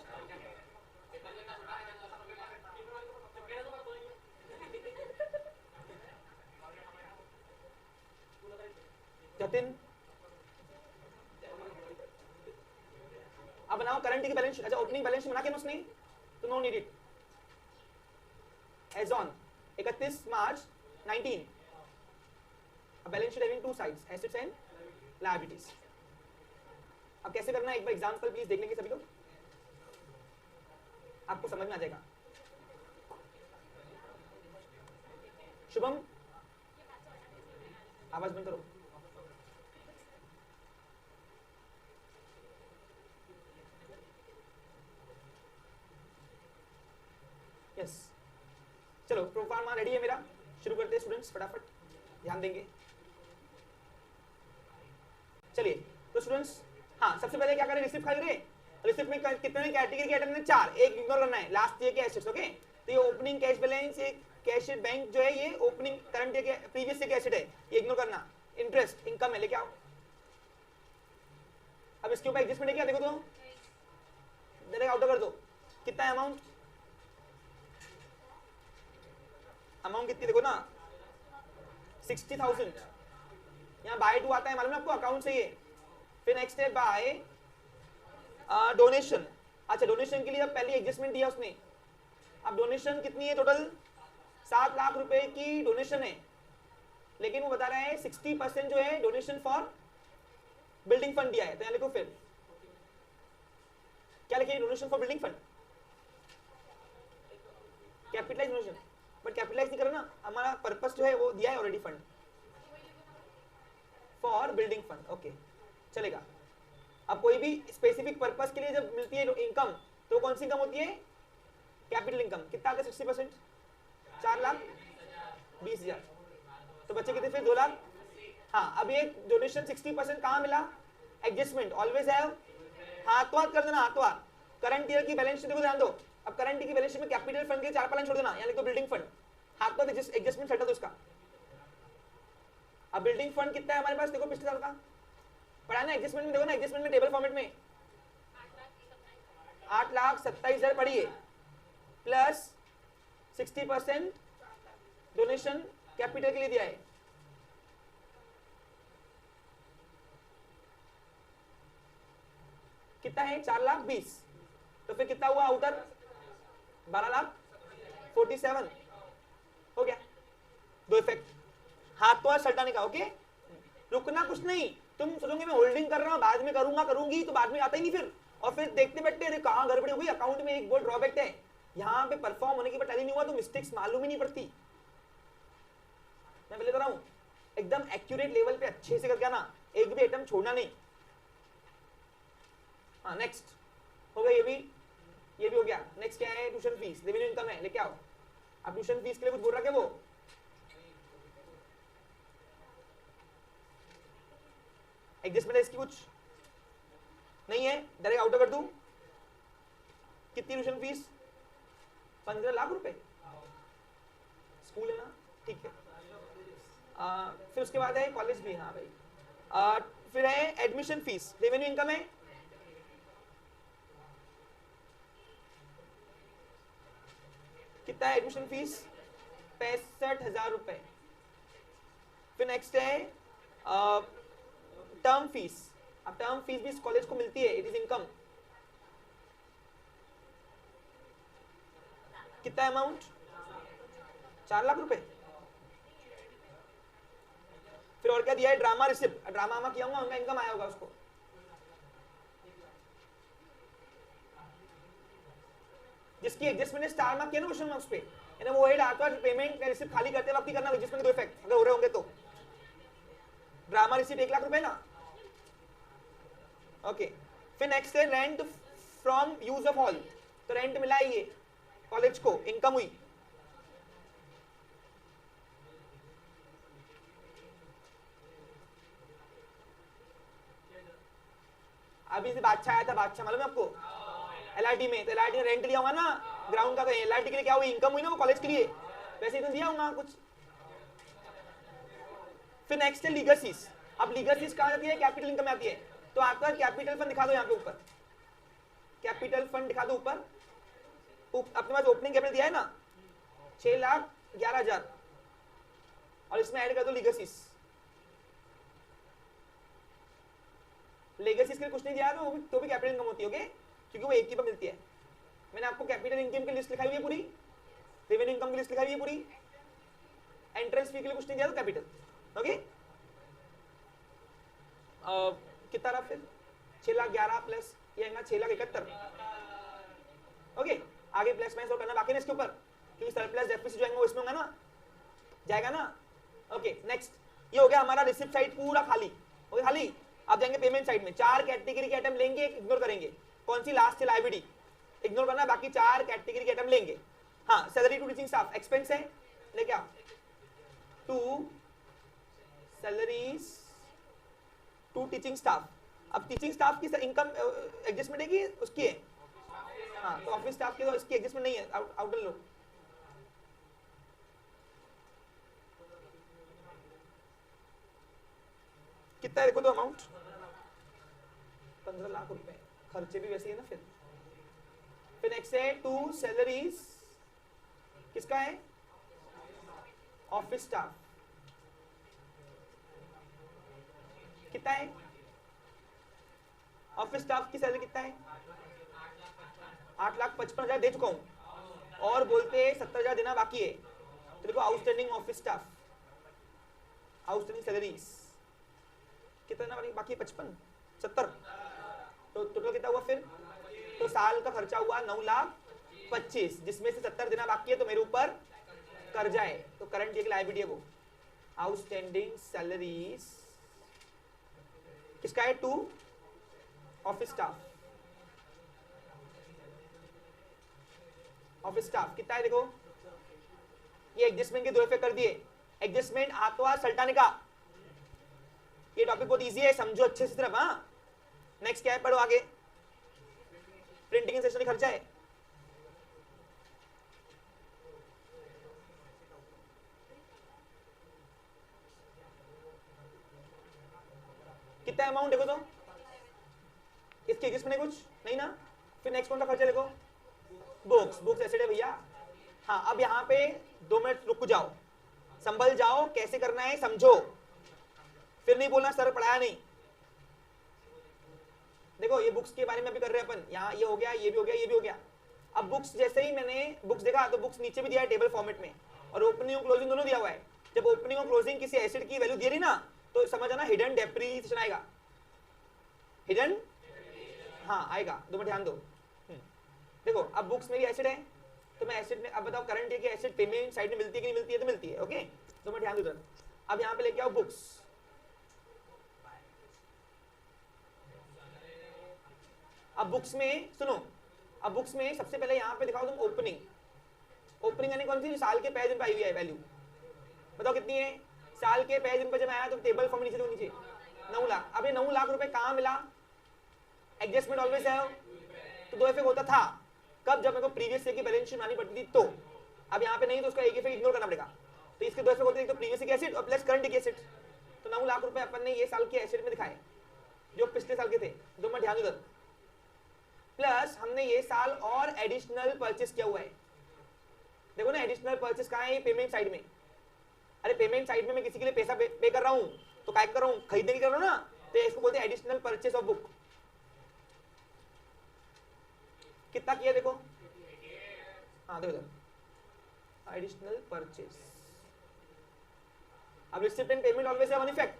जतिन अब बनाओ करंट की बैलेंस। अच्छा ओपनिंग बैलेंस बना के ना उसने, तो no need it. As on 31 March 19, balance sheet having two sides, assets and liabilities. अब कैसे करना है एक बार एग्जांपल प्लीज देख लेंगे सभी लोग, आपको समझ में आ जाएगा। शुभम आवाज बंद करो। यस चलो प्रोफार्मा रेडी है मेरा, शुरू करते हैं स्टूडेंट्स, फटाफट ध्यान देंगे। चलिए तो स्टूडेंट्स, हाँ सबसे पहले क्या करें? रिसिप्ट खाली रहे। रिसिप्ट में कितने कैटेगरी के आइटम है? 4, एक इग्नोर करना है, लास्ट ईयर के एसेट्स, ओके? तो ये ओपनिंग कैश बैलेंस, ये कैश बैंक जो है ये ओपनिंग करंट ईयर के प्रीवियस ईयर के एसेट है, ये इग्नोर करना। इंटरेस्ट इनकम है, लेके आओ। अब इसके ऊपर एडजस्टमेंट है क्या? देखो तो डायरेक्ट आउट कर दो। कितना है अमाउंट? अमाउंट कितनी देखो ना, 60,000। यहाँ बाय टू आता है मालूम है आपको अकाउंट से ये। फिर नेक्स्ट है बाय डोनेशन। अच्छा डोनेशन के लिए अब पहले एडजस्टमेंट दिया उसने। अब डोनेशन कितनी है? टोटल 7 लाख रुपए की डोनेशन है, लेकिन वो बता रहा है 60% जो है डोनेशन फॉर बिल्डिंग फंड दिया है। तो यहाँ लिखो फिर क्या लिखिए? Donation for building fund, capitalise donation. But capitalise नहीं करो ना, हमारा पर्पस जो है वो दिया है already, fund for building fund, okay चलेगा। अब कोई भी स्पेसिफिक पर्पस के लिए जब मिलती है इनकम, तो कौन सी इनकम होती है? Capital income. कितना आता है 60%? 4,20,000। तो बच्चे कितने फिर? 2 लाख। हाँ अब ये डोनेशन 60% कहाँ मिला? एडजस्टमेंट ऑलवेज है, हाथों हाथ कर देना, हाथों हाथ। करंट ईयर की बैलेंस शीट को ध्यान दो। अब करंट ईयर की बैलेंस शीट में कैपिटल फंड के 4 लाइन छोड़ देना, यानी कि बिल्डिंग फंड, हाथों हाथ एडजस्टमेंट हटा दो इसका। अब बिल्डिंग फंड कितना है हमारे पास, देखो पिछले साल का पढ़ा ना एडजस्टमेंट में, देखो ना एडजस्टमेंट में टेबल फॉर्मेट में 8,27,000 पड़ी है, प्लस 60% डोनेशन कैपिटल के लिए दिया है। कितना है 4,20,000, तो फिर कितना हुआ आउटर 12,47,000 हो गया। दो इफेक्ट, हाथों सल्टाने का। ओके, रुकना कुछ नहीं, तुम सोचोगे मैं होल्डिंग कर रहा हूं बाद में करूंगा करूंगी, तो बाद में आता ही नहीं फिर, और फिर देखते बैठते अरे कहां गड़बड़ी हुई। अकाउंट में एक बहुत ड्रॉबैक है, यहाँ पे परफॉर्म होने की पर टैली नहीं हुआ तो मिस्टेक्स मालूम ही नहीं पड़ती। मैं पहले बता रहा हूं एकदम एक्यूरेट लेवल पे अच्छे से करके आना, एक भी आइटम छोड़ना नहीं। हाँ नेक्स्ट हो गया, ये भी हो गया। नेक्स्ट क्या है, ट्यूशन फीस, रेवेन्यू इनकम है, लेके आओ। अब ट्यूशन फीस के लिए कुछ बोल रहा है वो, एडजस्टमेंट है इसकी कुछ नहीं है, डायरेक्ट आउट कर दूं। कितनी ट्यूशन फीस, 15 लाख रुपए, स्कूल है ना, ठीक है। फिर उसके बाद है कॉलेज भी, हाँ भाई। फिर है एडमिशन फीस, रेवेन्यू इनकम है, कितना है एडमिशन फीस, 65,000 रुपए। फिर नेक्स्ट है टर्म फीस, अब टर्म फीस भी इस कॉलेज को मिलती है, इट इज इनकम। कितना अमाउंट, 4 लाख रुपए। फिर और क्या दिया है, ड्रामा रिसिप्ट, ड्रामा किया होगा उनका इनकम आया होगा उसको। जिसकी एडजस्टमेंट ने स्टार मार्क किया ना क्वेश्चन मार्क्स पे, यानी वो हेड आता है पेमेंट रिसिप्ट खाली करते वक्त ही करना, एडजस्टमेंट के दो इफेक्ट अगर हो रहे होंगे तो। ड्रामा रिसिप्ट 1 लाख रुपए ना, ओके। फिर नेक्स्ट है rent from use of hall, तो रेंट मिला है ये कॉलेज को, इनकम हुई। अभी से बादशाह आया था, बादशाह मालूम है आपको, एलआरटी में, तो एलआरटी ने रेंट लिया होगा ना ग्राउंड का, तो एलआरटी के लिए क्या हुई, इनकम हुई ना वो कॉलेज के लिए, वैसे ही तो दिया होगा कुछ। फिर नेक्स्ट है लीगसीज, अब लीगसीज कहां जाती है, कैपिटल इनकम आती है। तो आपका कैपिटल फंड दिखा दो यहाँ पे ऊपर, कैपिटल फंड दिखा दो ऊपर, अपने पास ओपनिंग कैपिटल दिया है ना 6,11,000, और इसमें ऐड कर दो लीगसीज। लेगेसीज के लिए कुछ नहीं दिया तो भी कैपिटल इनकम होती है, ओके, क्योंकि वो एक ही पर मिलती है। मैंने आपको कैपिटल इनकम की लिस्ट लिखाई हुई है पूरी, रेवेन्यू इनकम की लिस्ट लिखाई हुई है पूरी, एंट्रेंस फी के लिए कुछ नहीं दिया तो कैपिटल, ओके। कितना रहा फिर, 6,11,000 प्लस ये आएगा 6,71,000, ओके। आगे प्लस माइनस और करना बाकी है इसके ऊपर, क्योंकि सरप्लस डेफिसिट जो आएगा वो इसमें होगा ना, जाएगा ना, ओके। नेक्स्ट ये हो गया हमारा रिसिप्ट साइड पूरा खाली, ओके खाली। अब जाएंगे पेमेंट साइड में, 4 कैटेगरी के आइटम लेंगे, इग्नोर करेंगे। कौन सी, लास्ट लाइबिलिटी इग्नोर करना, बाकी 4 कैटेगरी के आइटम लेंगे। हाँ, salary to teaching staff expense है, लेके आओ, to salaries to teaching staff. अब टीचिंग स्टाफ की इनकम एडजस्टमेंट है कि उसकी है, हाँ, तो ऑफिस स्टाफ की तो इसकी एडजस्टमेंट नहीं है, आउटर लो। कितना है देखो तो अमाउंट, 15 लाख रुपए, खर्चे भी वैसे ही है ना। फिर नेक्स्ट है टू सैलरीज, किसका है, ऑफिस स्टाफ, कितना है, ऑफिस स्टाफ की सैलरी कितना है, 8,55,000 दे चुका हूं, और बोलते 70,000 देना बाकी है। तो देखो outstanding office staff, outstanding salaries कितना बाकी है, 55, 70, तो टोटल कितना हुआ फिर, तो साल का खर्चा हुआ 9,25,000, जिसमें से 70 देना बाकी है, तो मेरे ऊपर कर्जा है, तो करंट एक लायबिलिटी है वो। आउटस्टैंडिंग सैलरीज किसका है, to office staff, office staff कितना है देखो, ये एडजस्टमेंट के दो इफेक्ट कर दिए, एडजस्टमेंट हाथों सल्टाने का। ये टॉपिक बहुत इजी है, समझो अच्छे से सिर्फ। हाँ, नेक्स्ट क्या है, पढ़ो आगे, प्रिंटिंग एंड स्टेशनरी खर्चा है, कितना अमाउंट देखो तो, इसके एडजस्टमेंट है कुछ नहीं ना। फिर नेक्स्ट कौन सा खर्चा देखो, बुक्स एसेट है भैया। हाँ अब यहाँ पे 2 मिनट रुक जाओ, संभल जाओ, कैसे करना है समझो, फिर नहीं बोलना सर पढ़ाया नहीं। देखो ये बुक्स के बारे में भी कर रहे हैं अपन, यहाँ ये हो गया, ये भी हो गया, ये भी हो गया। अब बुक्स जैसे ही मैंने बुक्स देखा तो बुक्स नीचे भी दिया है टेबल फॉर्मेट में, और ओपनिंग और क्लोजिंग दोनों दिया हुआ है। जब ओपनिंग और क्लोजिंग किसी एसेट की वैल्यू दी रही ना, तो समझ आना हिडन डेप्रीसिएशन आएगा, हिडन हाँ आएगा। 2 मिनट ध्यान दो। देखो अब बुक्स मेरी एसेट है, तो मैं एसेट में, अब बताओ करंट है कि एसेट पेमेंट साइड में मिलती है कि नहीं मिलती है, तो मिलती है। ओके 2 मिनट ध्यान दो। अब यहाँ पे लेके आओ बुक्स, अब बुक्स में सुनो, अब बुक्स में सबसे पहले यहाँ पे दिखाओ तुम ओपनिंग। ओपनिंग यानी कौन सी, साल के पहले दिन पर आई हुई है वैल्यू, बताओ कितनी है। साल के पहले दिन पर जब आया तो टेबल फॉर्म नीचे, तो नीचे 9 लाख। अब ये 9 लाख रुपए कहाँ मिला, एडजस्टमेंट ऑलवेज है, तो 2 इफेक्ट होता था। कब, जब मेरे को प्रीवियस ईयर की बैलेंस शीट बनानी पड़ती थी तो। अब यहाँ पे नहीं तो उसका एक इफेक्ट इग्नोर करना पड़ेगा। तो इसके 2 इफेक्ट होते हैं, तो प्रीवियस की एसेट और प्लस करंट की एसेट। तो 9 लाख रुपए अपन ने ये साल की एसेट में दिखाए जो पिछले साल के थे। 2 मिनट ध्यान दो। प्लस हमने ये साल और एडिशनल परचेस किया हुआ है। देखो ना एडिशनल परचेस कहाँ है, पेमेंट साइड में। अरे पेमेंट साइड में मैं किसी के लिए पैसा पे कर रहा हूँ, तो काय कर रहा हूँ, खरीदने की कर रहा हूँ ना, तो इसको बोलते हैं एडिशनल परचेस ऑफ बुक। कितना किया देखो, हाँ देखो एडिशनल परचेस। अब receipt and payment always have an effect,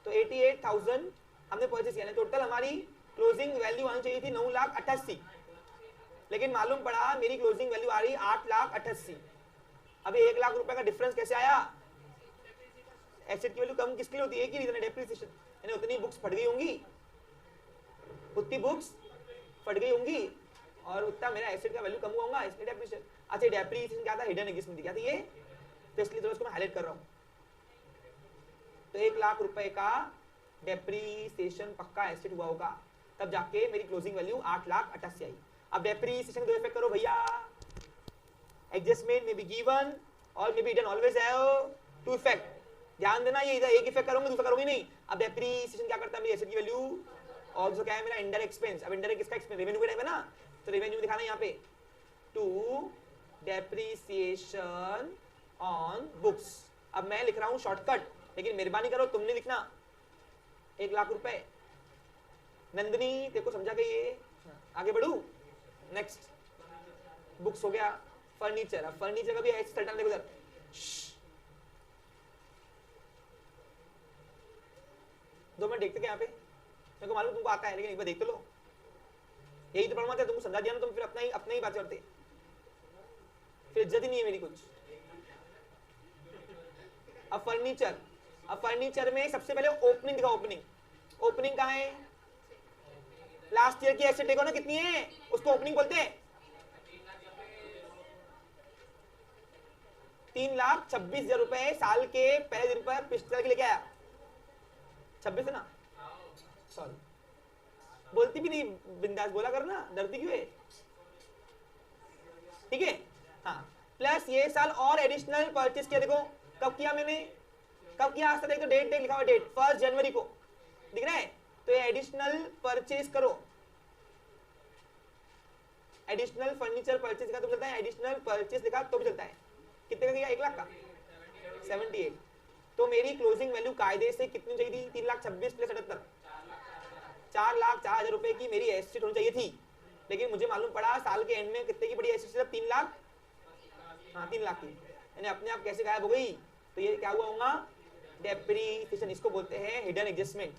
तो 88,000 हमने परचेस किया। टोटल हमारी क्लोजिंग वैल्यू आनी चाहिए थी 9,88,000, लेकिन मालूम पड़ा मेरी क्लोजिंग वैल्यू आ रही 8,88,000। अभी 1 लाख रुपए का डिफरेंस कैसे आया। एसेट की वैल्यू कम किसके लिए होती है, कि रीजन है डेप्रिसिएशन, यानी उतनी बुक्स फट गई होंगी, उतनी बुक्स फट गई होंगी और उतना मेरा एसेट का वैल्यू कम हुआ होगा, इसलिए डेप्रिसिएशन। अच्छा डेप्रिसिएशन क्या था, हिडन एडजस्टमेंट क्या था ये, तो इसलिए तो इसको मैं हाईलाइट कर रहा हूँ। तो 1 लाख रुपए का डेप्रिसिएशन पक्का एसेट हुआ होगा, तब जाके मेरी क्लोजिंग वैल्यू 8,88,000 आई। अब डेप्रिसिएशन 2 इफेक्ट करो भैया, एडजस्टमेंट में बी गिवन और may be hidden always have 2 effect. ध्यान देना, ये इधर एक इफेक्ट करोगे दूसरा करोगे नहीं। अब डेप्रिसिएशन क्या करता है, मेरी एसेट की वैल्यू, और जो क्या है मेरा इंडायरेक्ट एक्सपेंस। अब इंडायरेक्ट किसका एक्सपेंस, रेवेन्यू का टाइप है ना, तो रेवेन्यू दिखाना यहाँ पे टू डेप्रिसिएशन ऑन बुक्स। अब मैं लिख रहा हूँ शॉर्टकट, लेकिन मेहरबानी करो तुमने लिखना 1 लाख रुपए। नंदनी देखो समझा गई ये, आगे बढ़ू। नेक्स्ट बुक्स हो गया, फर्नीचर। अब फर्नीचर का भी ऐसे सल्टन देखो इधर, दो मिनट देखते क्या यहाँ पे, मेरे को मालूम तुमको आता है लेकिन एक बार देख तो लो। यही तो प्रॉब्लम है, तुमको समझा दिया ना, तुम फिर अपना ही बात करते, फिर इज्जत ही नहीं है मेरी कुछ। अब फर्नीचर में सबसे पहले ओपनिंग दिखा। ओपनिंग कहाँ है, लास्ट ईयर की एसेट देखो ना कितनी है, उसको ओपनिंग बोलते हैं। 3,26,000 रुपए साल के पहले दिन पर पिछले साल के लेके आया। 26 है ना, सॉरी बोलती भी नहीं, बिंदास बोला कर ना, डरती क्यों है, ठीक है। हाँ प्लस ये साल और एडिशनल परचेस किया, देखो कब किया मैंने, कब किया, आज तक तो डेट लिखा हुआ, डेट 1 जनवरी को दिख रहा है। तो ये एडिशनल परचेस करो, एडिशनल फर्नीचर परचेस का तो चलता है, एडिशनल परचेस लिखा तो भी चलता है। कितने का किया, 1 लाख का 78। तो मेरी क्लोजिंग वैल्यू कायदे से कितनी चाहिए थी, 3,26,000 प्लस 78, 4,04,000 रुपए की मेरी एसेट होनी चाहिए थी। लेकिन मुझे मालूम पड़ा साल के एंड में कितने की बड़ी एसेट, सिर्फ 3 लाख, हाँ 3 लाख की, यानी अपने आप कैसे गायब हो गई। तो ये क्या हुआ होगा, डेप्रिसिएशन, इसको बोलते हैं हिडन एडजस्टमेंट।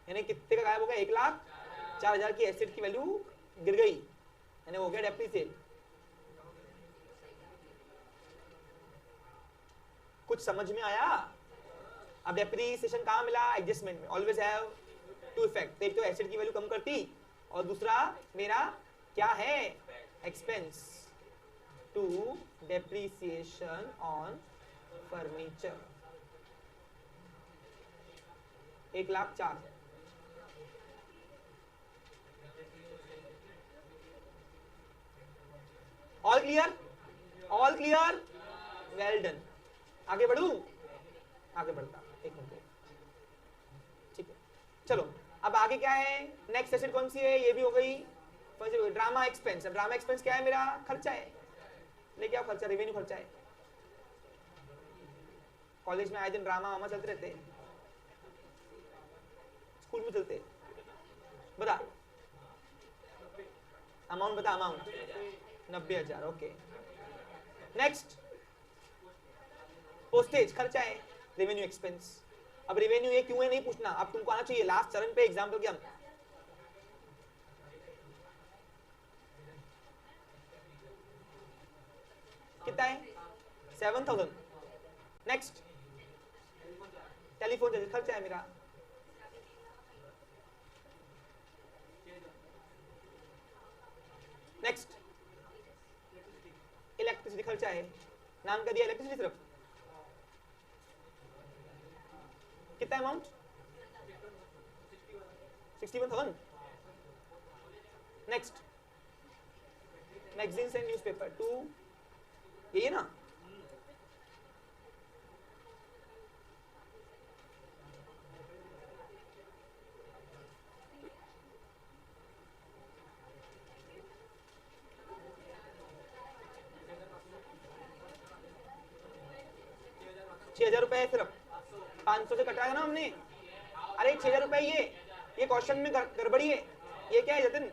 यानी कितने का गायब हो गया, 1,04,000 की एसेट की वैल्यू गिर गई, यानी हो गया डेप्रिसिएट। कुछ समझ में आया। अब डेप्रिसिएशन कहाँ मिला, एडजस्टमेंट में, ऑलवेज हैव 2 इफेक्ट। एक तो एसेट की वैल्यू कम करती और दूसरा मेरा क्या है, expense. To depreciation on furniture 1,04,000। All clear, all clear, well done. आगे बढ़ू, आगे बढ़ता, एक मिनट। चलो अब आगे क्या है, नेक्स्ट एसेट कौन सी है, ये भी हो गई। ड्रामा एक्सपेंस, ड्रामा एक्सपेंस क्या है, मेरा खर्चा है, लेके आओ खर्चा, रेवेन्यू खर्चा है। कॉलेज में आए दिन ड्रामा वामा चलते रहते, स्कूल में चलते। बता अमाउंट, बता अमाउंट 90,000, ओके। नेक्स्ट पोस्टेज खर्चा है, रेवेन्यू एक्सपेंस। अब रेवेन्यू ये क्यों है नहीं पूछना, अब तुमको आना चाहिए लास्ट चरण पे एग्जाम्पल के हम। कितना है 7,000। नेक्स्ट टेलीफोन चार्ज खर्चा है मेरा। नेक्स्ट इलेक्ट्रिसिटी खर्चा है, नाम का दिया इलेक्ट्रिसिटी सिर्फ। कितना amount 61,000। Next magazines and newspaper 2, यही है ना। ₹6,000 सिर्फ, 500 से कटाया ना हमने। अरे 6,000 रुपए, ये क्वेश्चन में गड़बड़ी है। ये क्या है Jatin?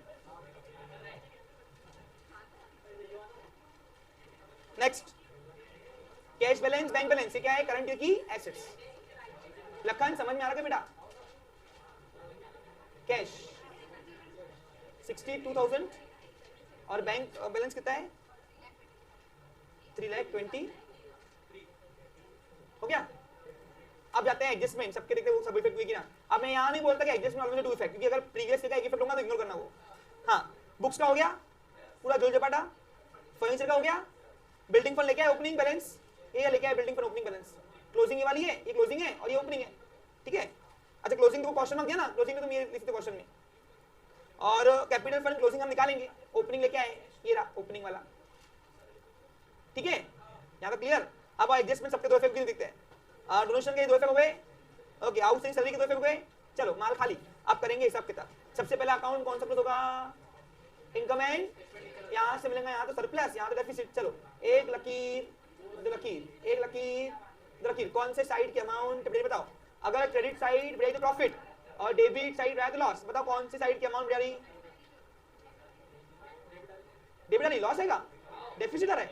Next cash balance, bank balance, ये क्या है, करंट की एसेट्स। लखन समझ में आ रहा है बेटा? कैश 62,000 और बैंक बैलेंस कितना है 3,20,000 हो गया। अब जाते हैं एडजस्टमेंट, सबके देखते वो सब इफेक्ट हुई कि ना। अब मैं यहाँ नहीं बोलता कि एडजस्टमेंट ऑलवेज टू इफेक्ट, क्योंकि अगर प्रीवियस का एक इफेक्ट होगा तो इग्नोर करना वो। हाँ बुक्स का हो गया पूरा जोल जपाटा, फर्नीचर का हो गया, बिल्डिंग फंड लेके आए ओपनिंग बैलेंस, ये लेके आए building fund opening balance. Closing ये वाली है, ये क्लोजिंग है और ये ओपनिंग है, ठीक है। अच्छा क्लोजिंग तो क्वेश्चन मार्क दिया ना, क्लोजिंग में तुम ये लिखते क्वेश्चन में। और कैपिटल फंड क्लोजिंग हम निकालेंगे, ओपनिंग लेके आए, ये रहा ओपनिंग वाला, ठीक है। यहाँ तक क्लियर। अब एडजस्टमेंट सबके दो इफेक्ट दिखते हैं। डोनेशन के दो इफेक्ट हो गए, ओके। आउटस्टैंडिंग सैलरी के दो इफेक्ट हो गए। चलो माल खाली, अब करेंगे हिसाब किताब। सबसे पहला अकाउंट कौन सा क्लोज होगा, इनकम एंड, यहाँ से मिलेगा, यहाँ तो सरप्लस, यहाँ तो डेफिसिट। चलो एक लकीर, दो लकीर, एक लकीर, दो लकीर। कौन से साइड की अमाउंट बताओ। अगर क्रेडिट साइड बढ़ाई तो प्रॉफिट और डेबिट साइड बढ़ाया तो लॉस। बताओ कौन सी साइड की अमाउंट बढ़ा रही, डेबिट नहीं लॉस आएगा, डेफिसिट आ रहा है।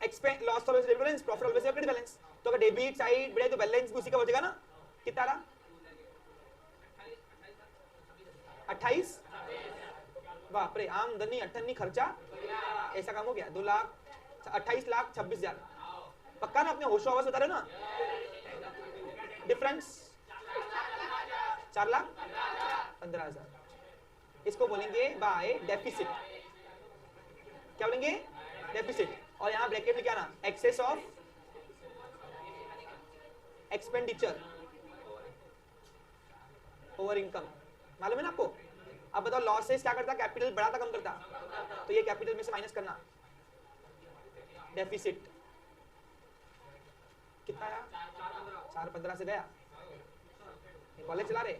Expense loss always debit balance, profit always credit balance. तो अगर डेबिट साइड बढ़े तो बैलेंस भी उसी का बचेगा ना। कितना रहा 28, बाप रे, आमदनी 58, खर्चा ऐसा काम हो गया 2,28,26,000। पक्का ना, अपने होशो आवाज बता रहे ना। डिफरेंस 4,15,000, इसको बोलेंगे बाय डेफिसिट। क्या बोलेंगे, डेफिसिट। और यहां ब्रैकेट में क्या ना, excess of expenditure over income. मालूम है ना आपको। अब बताओ लॉसेस क्या करता, कैपिटल बढ़ाता कम करता, तो ये कैपिटल में से माइनस करना, डेफिसिट। कितना आया 4,15 से गया, कॉलेज चला रहे,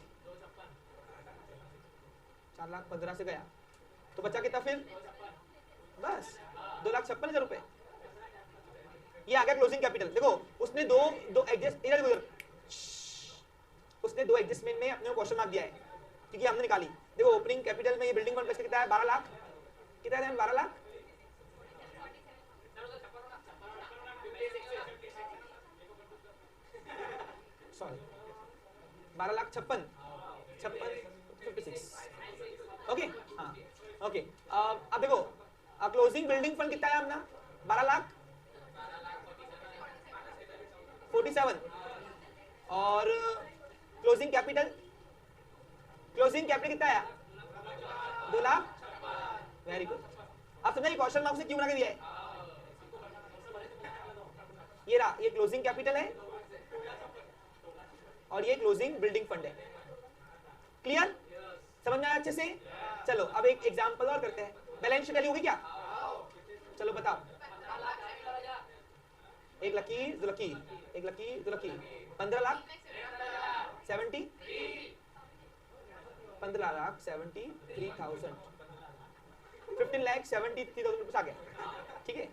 4,15,000 से गया तो बचा कितना फिर, बस 2,56,000 रुपए। ये आ गया क्लोजिंग कैपिटल। देखो उसने दो एडजस्ट, उसने दो एडजस्टमेंट में अपने क्वेश्चन मार्क दिया है क्योंकि हमने निकाली। देखो ओपनिंग कैपिटल में ये बिल्डिंग फंड कितना है 12 लाख, कितना है 12 लाख, सॉरी 12,56,56 ओके। हाँ ओके। अब देखो क्लोजिंग बिल्डिंग फंड कितना है अपना 12,47 और क्लोजिंग कैपिटल कितना आया 2 लाख। Very good. अब समझा ये क्वेश्चन मार्क्स क्यों बना के दिया है। ये रहा, ये क्लोजिंग कैपिटल है और ये क्लोजिंग बिल्डिंग फंड है। क्लियर, समझ में आया अच्छे से। चलो अब एक एग्जांपल और करते हैं। बैलेंस शीट होगी क्या, चलो बताओ। एक लकीर दो लकीर, एक लकीर दो लकीर, 15 लाख 70 15,73,000 15,73,000 रुपीस आ गया, ठीक है।